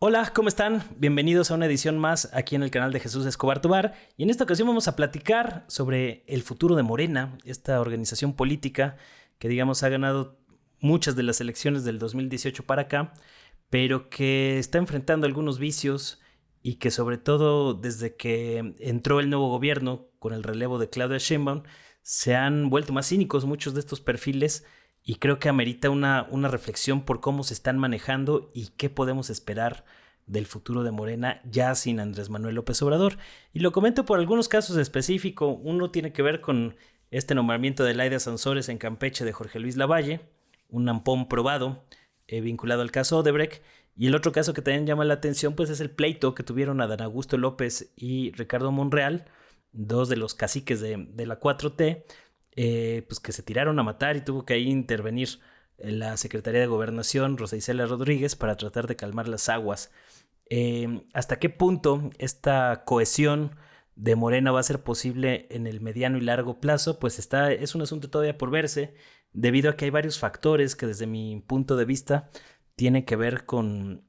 Hola, ¿cómo están? Bienvenidos a una edición más aquí en el canal de Jesús Escobar Tobar. Y en esta ocasión vamos a platicar sobre el futuro de Morena, esta organización política que, digamos, ha ganado muchas de las elecciones del 2018 para acá, pero que está enfrentando algunos vicios y que, sobre todo desde que entró el nuevo gobierno con el relevo de Claudia Sheinbaum, se han vuelto más cínicos muchos de estos perfiles. Y creo que amerita una reflexión por cómo se están manejando y qué podemos esperar del futuro de Morena ya sin Andrés Manuel López Obrador. Y lo comento por algunos casos específicos. Uno tiene que ver con este nombramiento de Laida Sansores en Campeche de Jorge Luis Lavalle, un ampón probado vinculado al caso Odebrecht. Y el otro caso que también llama la atención pues es el pleito que tuvieron Adán Augusto López y Ricardo Monreal, dos de los caciques de la 4T, pues que se tiraron a matar y tuvo que ahí intervenir la Secretaría de Gobernación, Rosa Isela Rodríguez, para tratar de calmar las aguas. ¿Hasta qué punto esta cohesión de Morena va a ser posible en el mediano y largo plazo? Pues es un asunto todavía por verse, debido a que hay varios factores que desde mi punto de vista tienen que ver con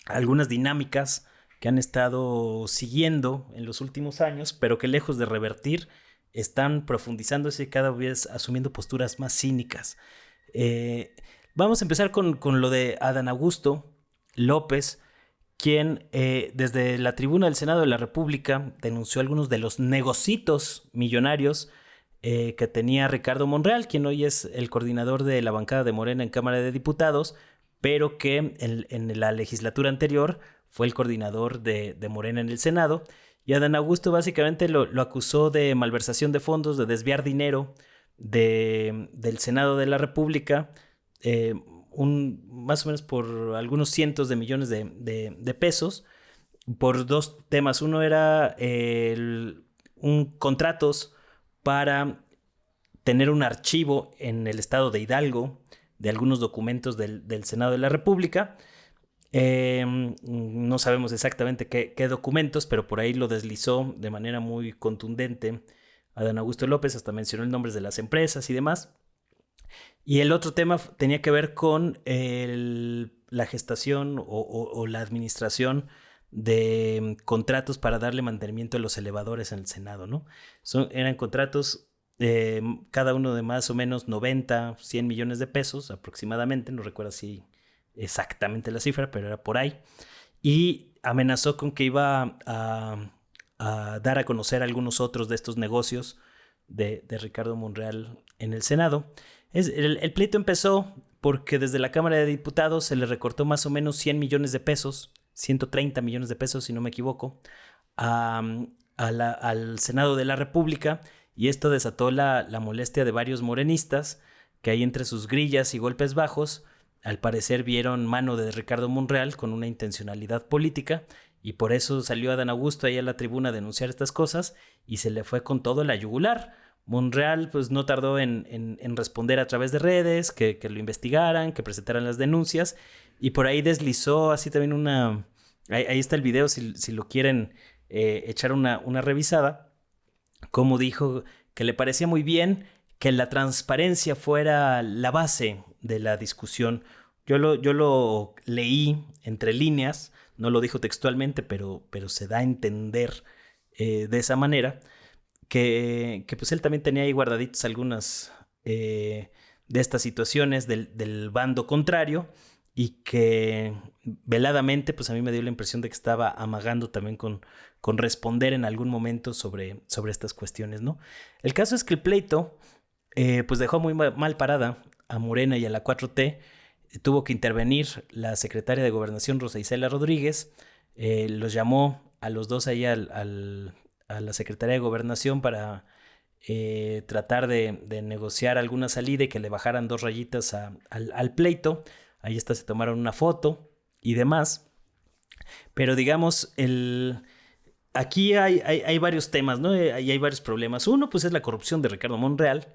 algunas dinámicas que han estado siguiendo en los últimos años, pero que lejos de revertir, están profundizándose y cada vez asumiendo posturas más cínicas. Vamos a empezar con lo de Adán Augusto López, quien desde la tribuna del Senado de la República denunció algunos de los negocitos millonarios que tenía Ricardo Monreal, quien hoy es el coordinador de la bancada de Morena en Cámara de Diputados, pero que en la legislatura anterior fue el coordinador de Morena en el Senado. Y Adán Augusto básicamente lo acusó de malversación de fondos, de desviar dinero del Senado de la República, más o menos por algunos cientos de millones de pesos, por dos temas. Uno era contratos para tener un archivo en el estado de Hidalgo de algunos documentos del Senado de la República. No sabemos exactamente qué documentos, pero por ahí lo deslizó de manera muy contundente Adán Augusto López, hasta mencionó el nombre de las empresas y demás. Y el otro tema tenía que ver con la gestación o la administración de contratos para darle mantenimiento a los elevadores en el Senado, ¿no? Eran contratos, cada uno de más o menos 90, 100 millones de pesos aproximadamente, no recuerdo si exactamente la cifra, pero era por ahí. Y amenazó con que iba a dar a conocer algunos otros de estos negocios de Ricardo Monreal en el Senado. El pleito empezó porque desde la Cámara de Diputados se le recortó más o menos 100 millones de pesos, 130 millones de pesos si no me equivoco, al Senado de la República, y esto desató la molestia de varios morenistas que ahí entre sus grillas y golpes bajos al parecer vieron mano de Ricardo Monreal con una intencionalidad política, y por eso salió Adán Augusto ahí a la tribuna a denunciar estas cosas y se le fue con todo la yugular. Monreal pues no tardó en responder a través de redes, que lo investigaran, que presentaran las denuncias, y por ahí deslizó así también ahí está el video si lo quieren echar una revisada, como dijo que le parecía muy bien que la transparencia fuera la base de la discusión. Yo lo leí entre líneas, no lo dijo textualmente, pero se da a entender de esa manera, que pues él también tenía ahí guardaditos algunas de estas situaciones del bando contrario, y que veladamente pues a mí me dio la impresión de que estaba amagando también con responder en algún momento sobre estas cuestiones, ¿no? El caso es que el pleito pues dejó muy mal parada a Morena y a la 4T. Tuvo que intervenir la secretaria de Gobernación, Rosa Isela Rodríguez. Los llamó a los dos ahí a la Secretaría de Gobernación para tratar de negociar alguna salida y que le bajaran dos rayitas al pleito. Ahí está, se tomaron una foto y demás. Pero digamos, aquí hay varios temas, ¿no? Hay varios problemas. Uno, pues es la corrupción de Ricardo Monreal,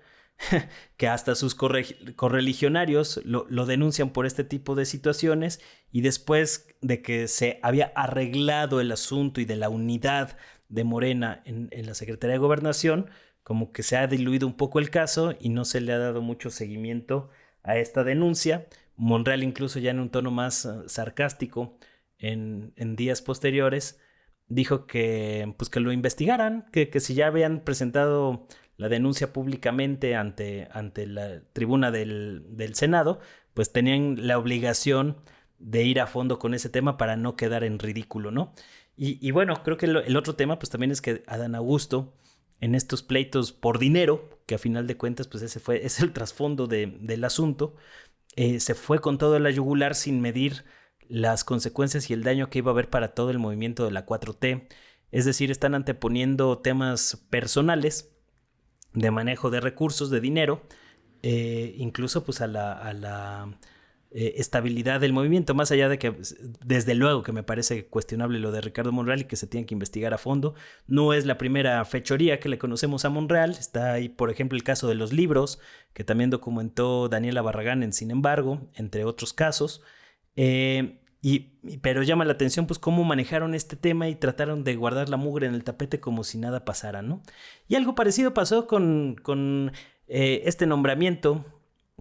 que hasta sus correligionarios lo denuncian por este tipo de situaciones, y después de que se había arreglado el asunto y de la unidad de Morena en la Secretaría de Gobernación, como que se ha diluido un poco el caso y no se le ha dado mucho seguimiento a esta denuncia, Monreal, incluso ya en un tono más sarcástico en días posteriores, dijo que, pues, que lo investigaran, que si ya habían presentado la denuncia públicamente ante la tribuna del Senado, pues tenían la obligación de ir a fondo con ese tema para no quedar en ridículo, ¿no? Y bueno, creo que el otro tema pues también es que Adán Augusto, en estos pleitos por dinero, que a final de cuentas pues es el trasfondo del asunto, se fue con todo a la yugular sin medir las consecuencias y el daño que iba a haber para todo el movimiento de la 4T. Es decir, están anteponiendo temas personales de manejo de recursos, de dinero, incluso pues a la estabilidad del movimiento, más allá de que desde luego que me parece cuestionable lo de Ricardo Monreal y que se tiene que investigar a fondo. No es la primera fechoría que le conocemos a Monreal. Está ahí, por ejemplo, el caso de los libros, que también documentó Daniela Barragán en Sin embargo, entre otros casos. Pero llama la atención pues cómo manejaron este tema y trataron de guardar la mugre en el tapete como si nada pasara, ¿no? Y algo parecido pasó con este nombramiento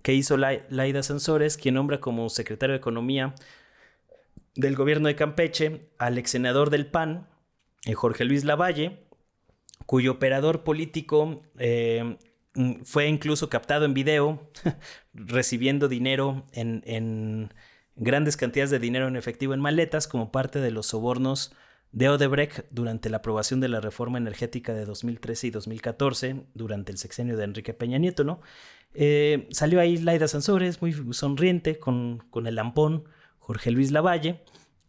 que hizo Laida Sansores, quien nombra como secretario de Economía del gobierno de Campeche al ex senador del PAN, Jorge Luis Lavalle, cuyo operador político fue incluso captado en video recibiendo dinero en grandes cantidades de dinero en efectivo en maletas como parte de los sobornos de Odebrecht durante la aprobación de la reforma energética de 2013 y 2014 durante el sexenio de Enrique Peña Nieto, ¿no? Salió ahí Laida Sansores muy sonriente con el lampón Jorge Luis Lavalle,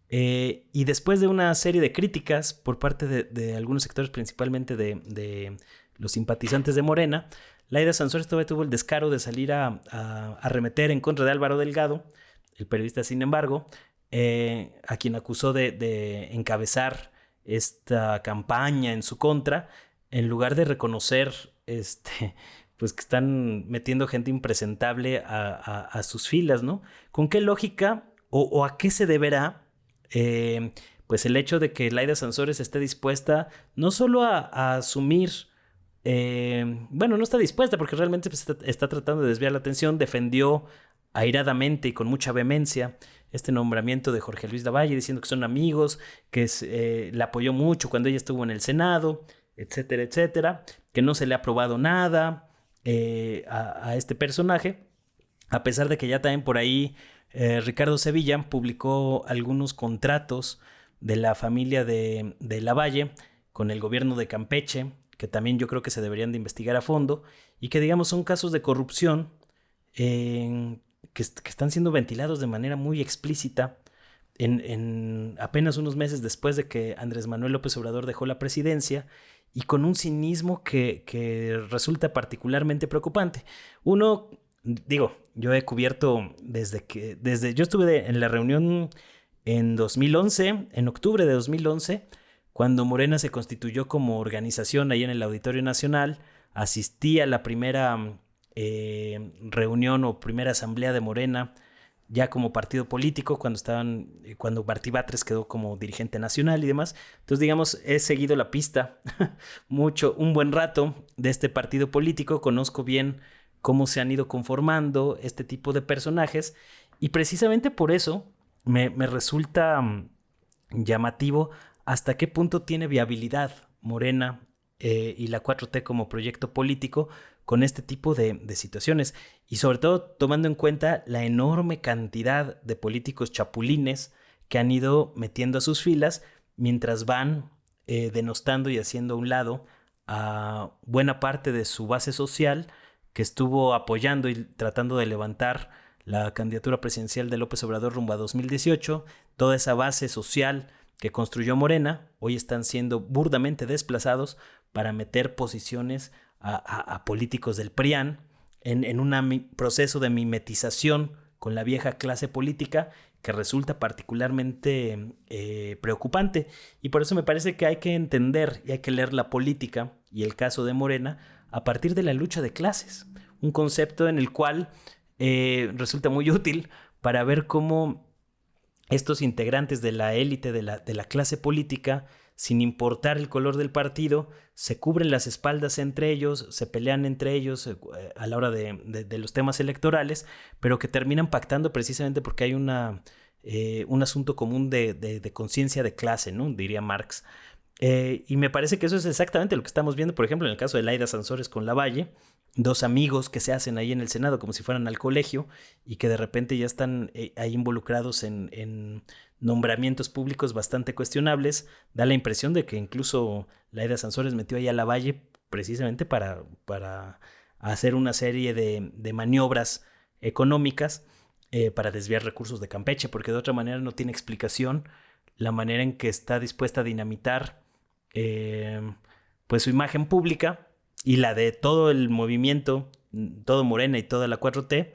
y después de una serie de críticas por parte de algunos sectores, principalmente de los simpatizantes de Morena, Laida Sansores todavía tuvo el descaro de salir a arremeter en contra de Álvaro Delgado, el periodista Sin embargo, a quien acusó de encabezar esta campaña en su contra, en lugar de reconocer pues que están metiendo gente impresentable a sus filas, ¿no? ¿Con qué lógica o a qué se deberá pues el hecho de que Laida Sansores esté dispuesta no solo a asumir, bueno, no está dispuesta porque realmente pues, está tratando de desviar la atención, defendió airadamente y con mucha vehemencia este nombramiento de Jorge Luis Lavalle, diciendo que son amigos, que la apoyó mucho cuando ella estuvo en el Senado, etcétera, etcétera, que no se le ha aprobado nada a este personaje, a pesar de que ya también por ahí Ricardo Sevilla publicó algunos contratos de la familia de Lavalle con el gobierno de Campeche, que también yo creo que se deberían de investigar a fondo, y que digamos son casos de corrupción que están siendo ventilados de manera muy explícita en apenas unos meses después de que Andrés Manuel López Obrador dejó la presidencia, y con un cinismo que resulta particularmente preocupante. Uno, digo, yo he cubierto desde yo estuve en la reunión en 2011, en octubre de 2011, cuando Morena se constituyó como organización ahí en el Auditorio Nacional. Asistí a la primera reunión o primera asamblea de Morena ya como partido político cuando Martí Batres quedó como dirigente nacional y demás. Entonces, digamos, he seguido la pista un buen rato de este partido político, conozco bien cómo se han ido conformando este tipo de personajes, y precisamente por eso me resulta llamativo hasta qué punto tiene viabilidad Morena y la 4T como proyecto político con este tipo de situaciones, y sobre todo tomando en cuenta la enorme cantidad de políticos chapulines que han ido metiendo a sus filas mientras van denostando y haciendo a un lado a buena parte de su base social que estuvo apoyando y tratando de levantar la candidatura presidencial de López Obrador rumbo a 2018. Toda esa base social que construyó Morena hoy están siendo burdamente desplazados para meter posiciones a políticos del PRIAN en un proceso de mimetización con la vieja clase política que resulta particularmente preocupante. Y por eso me parece que hay que entender y hay que leer la política y el caso de Morena a partir de la lucha de clases, un concepto en el cual resulta muy útil para ver cómo estos integrantes de la élite de la clase política sin importar el color del partido, se cubren las espaldas entre ellos, se pelean entre ellos a la hora de los temas electorales, pero que terminan pactando precisamente porque hay un asunto común de conciencia de clase, ¿no? Diría Marx. Y me parece que eso es exactamente lo que estamos viendo, por ejemplo, en el caso de Laida Sansores con Lavalle, dos amigos que se hacen ahí en el Senado como si fueran al colegio y que de repente ya están ahí involucrados en nombramientos públicos bastante cuestionables. Da la impresión de que incluso Laida Sansores metió ahí a Lavalle precisamente para hacer una serie de maniobras económicas para desviar recursos de Campeche, porque de otra manera no tiene explicación la manera en que está dispuesta a dinamitar pues su imagen pública y la de todo el movimiento, todo Morena y toda la 4T,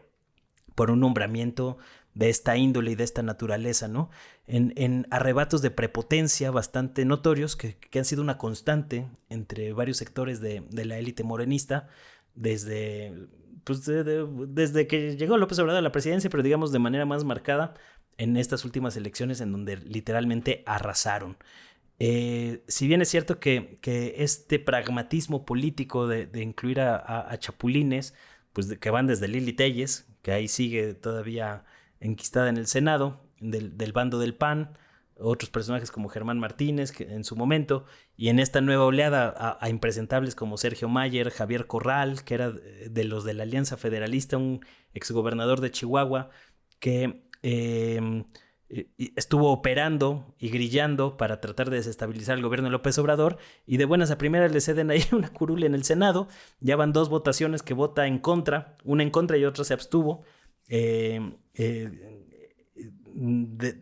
por un nombramiento de esta índole y de esta naturaleza, ¿no? En arrebatos de prepotencia bastante notorios que han sido una constante entre varios sectores de la élite morenista desde que llegó López Obrador a la presidencia, pero digamos de manera más marcada en estas últimas elecciones en donde literalmente arrasaron. Si bien es cierto que este pragmatismo político de incluir a chapulines, pues que van desde Lili Telles, que ahí sigue todavía enquistada en el Senado, del bando del PAN, otros personajes como Germán Martínez, que en su momento, y en esta nueva oleada a impresentables como Sergio Mayer, Javier Corral, que era de los de la Alianza Federalista, un exgobernador de Chihuahua, que estuvo operando y grillando para tratar de desestabilizar el gobierno de López Obrador, y de buenas a primeras le ceden ahí una curul en el Senado. Ya van dos votaciones que vota en contra, una en contra y otra se abstuvo de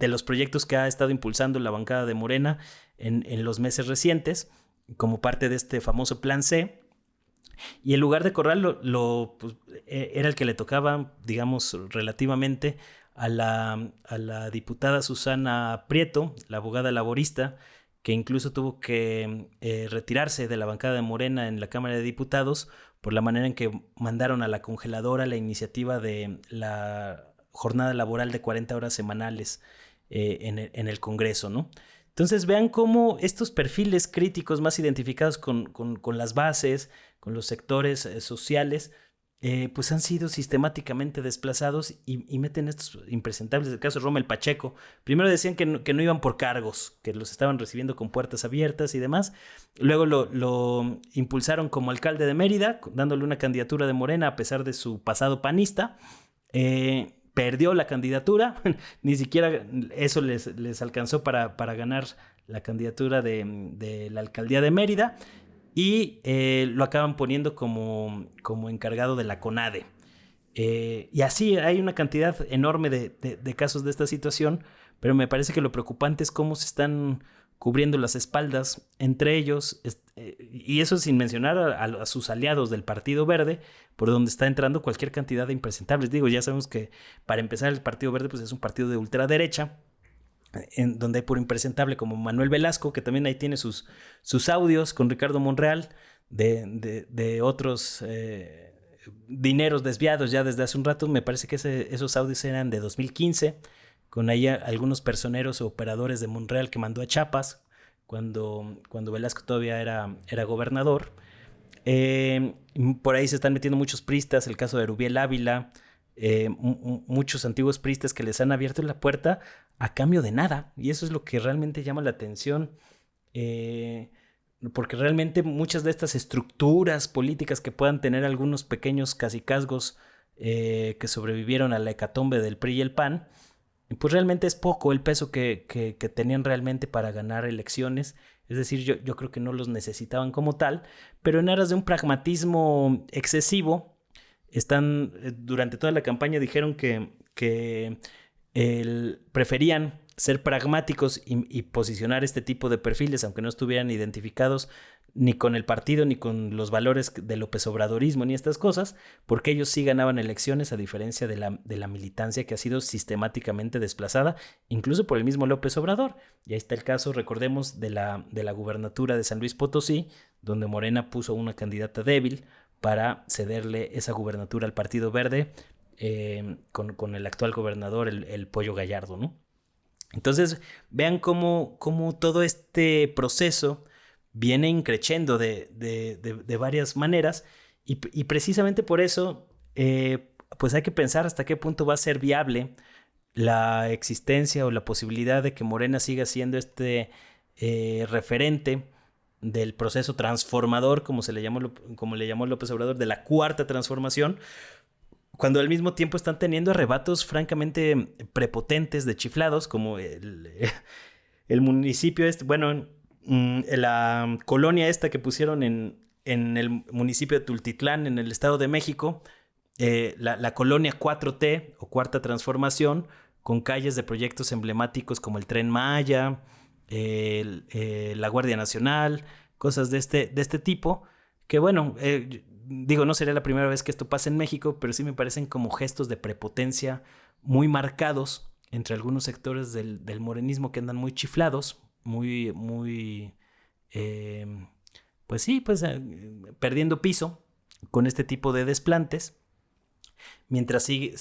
los proyectos que ha estado impulsando la bancada de Morena en los meses recientes, como parte de este famoso Plan C. Y en lugar de Corral pues, era el que le tocaba, digamos, relativamente a la diputada Susana Prieto, la abogada laborista, que incluso tuvo que retirarse de la bancada de Morena en la Cámara de Diputados por la manera en que mandaron a la congeladora la iniciativa de la jornada laboral de 40 horas semanales en el Congreso, ¿no? Entonces vean cómo estos perfiles críticos más identificados con las bases, con los sectores sociales, pues han sido sistemáticamente desplazados y meten estos impresentables. El caso de Rommel Pacheco, primero decían que no iban por cargos, que los estaban recibiendo con puertas abiertas y demás. Luego lo impulsaron como alcalde de Mérida, dándole una candidatura de Morena a pesar de su pasado panista. Perdió la candidatura, ni siquiera eso les alcanzó para ganar la candidatura de la alcaldía de Mérida. Y lo acaban poniendo como encargado de la CONADE. Y así hay una cantidad enorme de casos de esta situación, pero me parece que lo preocupante es cómo se están cubriendo las espaldas entre ellos, y eso sin mencionar a sus aliados del Partido Verde, por donde está entrando cualquier cantidad de impresentables. Digo, ya sabemos que para empezar el Partido Verde pues es un partido de ultraderecha, en donde hay por impresentable como Manuel Velasco, que también ahí tiene sus audios con Ricardo Monreal de otros dineros desviados ya desde hace un rato. Me parece que esos audios eran de 2015, con ahí algunos personeros o operadores de Monreal que mandó a Chiapas cuando Velasco todavía era gobernador. Por ahí se están metiendo muchos priistas, el caso de Rubiel Ávila, muchos antiguos priistas que les han abierto la puerta a cambio de nada, y eso es lo que realmente llama la atención, porque realmente muchas de estas estructuras políticas que puedan tener algunos pequeños cacicazgos que sobrevivieron a la hecatombe del PRI y el PAN, pues realmente es poco el peso que tenían realmente para ganar elecciones. Es decir, yo creo que no los necesitaban como tal, pero en aras de un pragmatismo excesivo, durante toda la campaña dijeron que preferían ser pragmáticos y posicionar este tipo de perfiles, aunque no estuvieran identificados ni con el partido, ni con los valores del López Obradorismo, ni estas cosas, porque ellos sí ganaban elecciones, a diferencia de la militancia que ha sido sistemáticamente desplazada, incluso por el mismo López Obrador. Y ahí está el caso, recordemos, de la gubernatura de San Luis Potosí, donde Morena puso una candidata débil para cederle esa gubernatura al Partido Verde, con el actual gobernador, el Pollo Gallardo, ¿no? Entonces, vean cómo todo este proceso viene increciendo de varias maneras y precisamente por eso, pues hay que pensar hasta qué punto va a ser viable la existencia o la posibilidad de que Morena siga siendo este referente del proceso transformador, como le llamó López Obrador, de la cuarta transformación, cuando al mismo tiempo están teniendo arrebatos francamente prepotentes de chiflados, como el municipio este, bueno, la colonia esta que pusieron en el municipio de Tultitlán, en el Estado de México, la colonia 4T o Cuarta Transformación, con calles de proyectos emblemáticos como el Tren Maya, la Guardia Nacional, cosas de este tipo, que bueno, digo, no sería la primera vez que esto pasa en México, pero sí me parecen como gestos de prepotencia muy marcados entre algunos sectores del morenismo que andan muy chiflados, muy, eh, pues sí, pues perdiendo piso con este tipo de desplantes, mientras se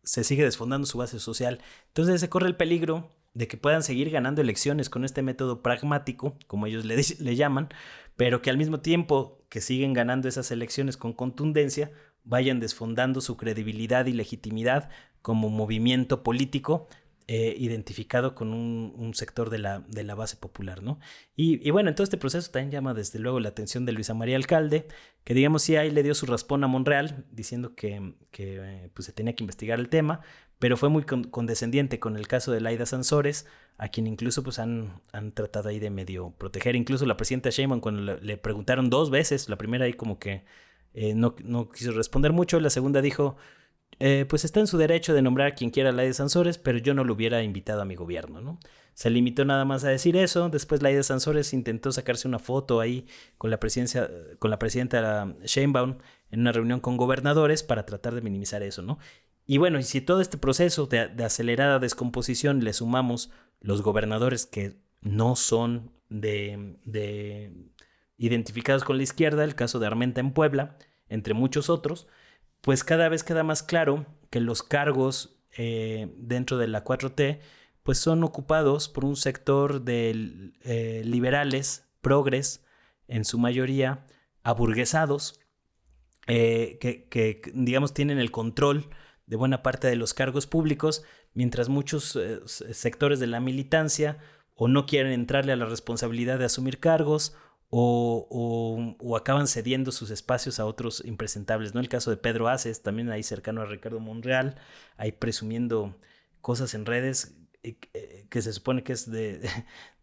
sigue desfondando su base social. Entonces se corre el peligro de que puedan seguir ganando elecciones con este método pragmático, como ellos le llaman, pero que al mismo tiempo que siguen ganando esas elecciones con contundencia, vayan desfondando su credibilidad y legitimidad como movimiento político identificado con un sector de la base popular, ¿no? Y bueno, en todo este proceso también llama desde luego la atención de Luisa María Alcalde, que digamos sí ahí le dio su raspón a Monreal, diciendo que pues, se tenía que investigar el tema, pero fue muy condescendiente con el caso de Laida Sansores, a quien incluso pues han tratado ahí de medio proteger. Incluso la presidenta Sheinbaum, cuando le preguntaron 2 veces, la primera ahí como que no quiso responder mucho, la segunda dijo, pues está en su derecho de nombrar a quien quiera a Laida Sansores, pero yo no lo hubiera invitado a mi gobierno, ¿no? Se limitó nada más a decir eso. Después Laida Sansores intentó sacarse una foto ahí con la presidenta Sheinbaum en una reunión con gobernadores para tratar de minimizar eso, ¿no? Y bueno, y si todo este proceso de acelerada descomposición le sumamos los gobernadores que no son identificados con la izquierda, el caso de Armenta en Puebla, entre muchos otros, pues cada vez queda más claro que los cargos dentro de la 4T pues son ocupados por un sector de liberales, progres, en su mayoría aburguesados, que, digamos tienen el control de buena parte de los cargos públicos, mientras muchos sectores de la militancia o no quieren entrarle a la responsabilidad de asumir cargos o acaban cediendo sus espacios a otros impresentables, ¿no? El caso de Pedro Aces, también ahí cercano a Ricardo Monreal, ahí presumiendo cosas en redes que se supone que es de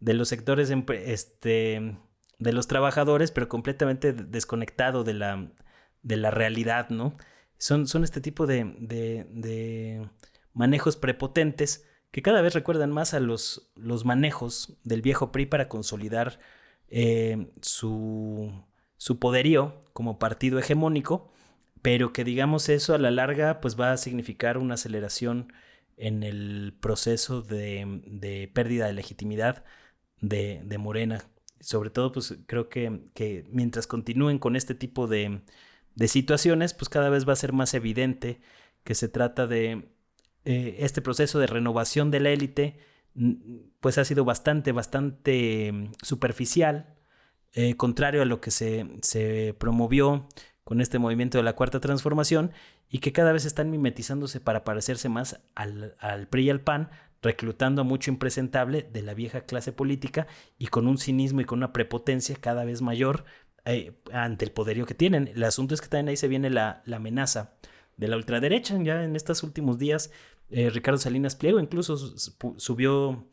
los sectores de los trabajadores, pero completamente desconectado de la realidad, ¿no? Son este tipo de manejos prepotentes que cada vez recuerdan más a los manejos del viejo PRI para consolidar su poderío como partido hegemónico, pero que digamos eso a la larga pues va a significar una aceleración en el proceso de pérdida de legitimidad de Morena. Sobre todo pues creo que mientras continúen con este tipo de situaciones pues cada vez va a ser más evidente que se trata de este proceso de renovación de la élite pues ha sido bastante superficial, contrario a lo que se promovió con este movimiento de la Cuarta Transformación y que cada vez están mimetizándose para parecerse más al PRI y al PAN, reclutando a mucho impresentable de la vieja clase política y con un cinismo y con una prepotencia cada vez mayor ante el poderío que tienen. El asunto es que también ahí se viene la amenaza de la ultraderecha. Ya en estos últimos días Ricardo Salinas Pliego incluso subió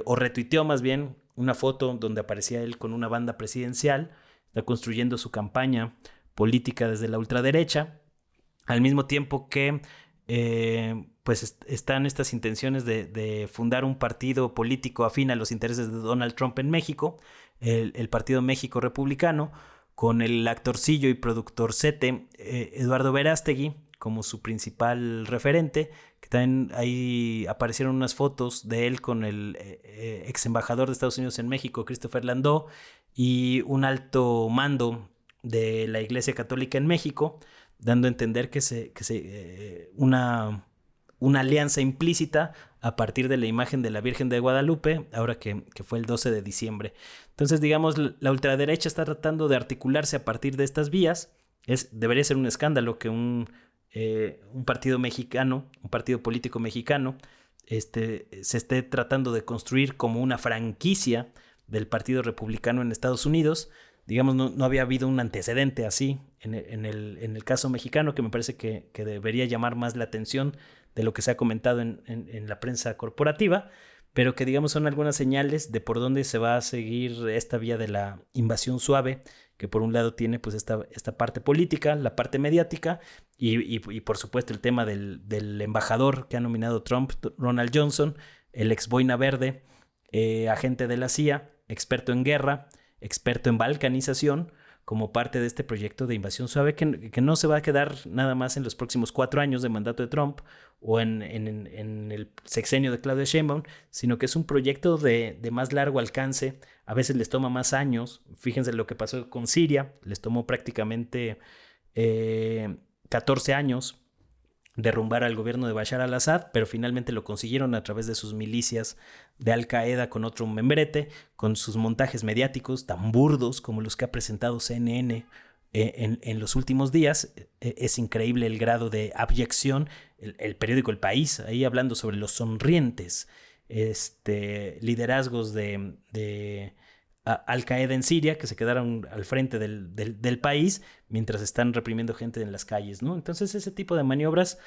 o retuiteó más bien una foto donde aparecía él con una banda presidencial, está construyendo su campaña política desde la ultraderecha, al mismo tiempo que pues están estas intenciones de fundar un partido político afín a los intereses de Donald Trump en México, el Partido México Republicano, con el actorcillo y productorcete Eduardo Verástegui como su principal referente, que también ahí aparecieron unas fotos de él con el ex embajador de Estados Unidos en México, Christopher Landau, y un alto mando de la Iglesia Católica en México, dando a entender que una una alianza implícita a partir de la imagen de la Virgen de Guadalupe, ahora que fue el 12 de diciembre. Entonces, digamos, la ultraderecha está tratando de articularse a partir de estas vías. Debería ser un escándalo que un partido mexicano, un partido político mexicano, se esté tratando de construir como una franquicia del Partido Republicano en Estados Unidos. Digamos, no había habido un antecedente así en el caso mexicano, que me parece que debería llamar más la atención de lo que se ha comentado en la prensa corporativa, pero que, digamos, son algunas señales de por dónde se va a seguir esta vía de la invasión suave, que por un lado tiene pues esta parte política, la parte mediática, y por supuesto el tema del embajador que ha nominado Trump, Ronald Johnson, el ex boina verde, agente de la CIA, experto en guerra, experto en balcanización, como parte de este proyecto de invasión suave que no se va a quedar nada más en los próximos 4 años de mandato de Trump o en el sexenio de Claudia Sheinbaum, sino que es un proyecto de más largo alcance. A veces les toma más años. Fíjense lo que pasó con Siria, les tomó prácticamente 14 años derrumbar al gobierno de Bashar al-Assad, pero finalmente lo consiguieron a través de sus milicias de Al-Qaeda con otro membrete, con sus montajes mediáticos tan burdos como los que ha presentado CNN en los últimos días. Es increíble el grado de abyección. El periódico El País, ahí hablando sobre los sonrientes liderazgos de Al-Qaeda en Siria, que se quedaron al frente del país mientras están reprimiendo gente en las calles, ¿no? Entonces, ese tipo de maniobras,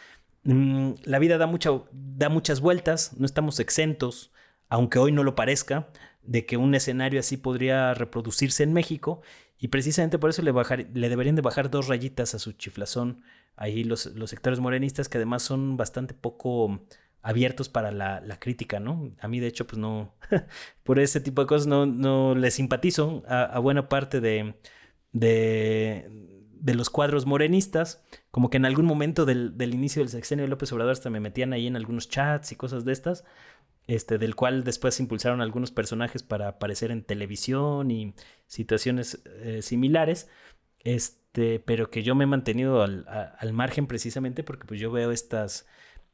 la vida da muchas vueltas, no estamos exentos, aunque hoy no lo parezca, de que un escenario así podría reproducirse en México, y precisamente por eso le deberían de bajar 2 rayitas a su chiflazón ahí los sectores morenistas, que además son bastante poco abiertos para la crítica, ¿no? A mí, de hecho, pues no, por ese tipo de cosas no les simpatizo a buena parte de los cuadros morenistas. Como que en algún momento del inicio del sexenio de López Obrador hasta me metían ahí en algunos chats y cosas de estas, del cual después se impulsaron algunos personajes para aparecer en televisión y situaciones similares, pero que yo me he mantenido al margen precisamente porque pues yo veo estas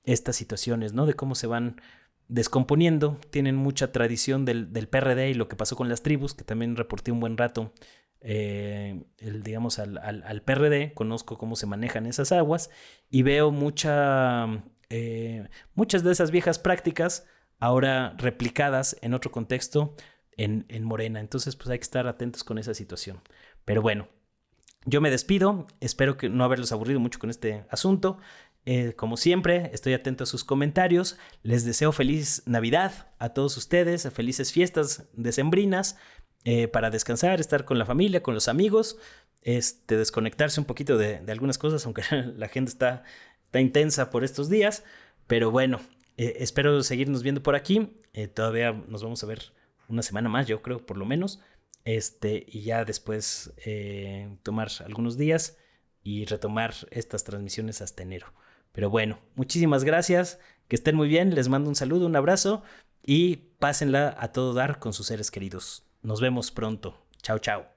situaciones, ¿no? De cómo se van descomponiendo. Tienen mucha tradición del PRD y lo que pasó con las tribus, que también reporté un buen rato, digamos, al PRD. Conozco cómo se manejan esas aguas y veo muchas de esas viejas prácticas ahora replicadas en otro contexto en Morena. Entonces, pues hay que estar atentos con esa situación. Pero bueno, yo me despido. Espero que no haberlos aburrido mucho con este asunto. Como siempre, estoy atento a sus comentarios. Les deseo feliz Navidad a todos ustedes, felices fiestas decembrinas, para descansar, estar con la familia, con los amigos, desconectarse un poquito de algunas cosas, aunque la gente está intensa por estos días. Pero bueno, espero seguirnos viendo por aquí. Todavía nos vamos a ver una semana más, yo creo, por lo menos. Y ya después tomar algunos días y retomar estas transmisiones hasta enero. Pero bueno, muchísimas gracias, que estén muy bien, les mando un saludo, un abrazo y pásenla a todo dar con sus seres queridos. Nos vemos pronto. Chao, chao.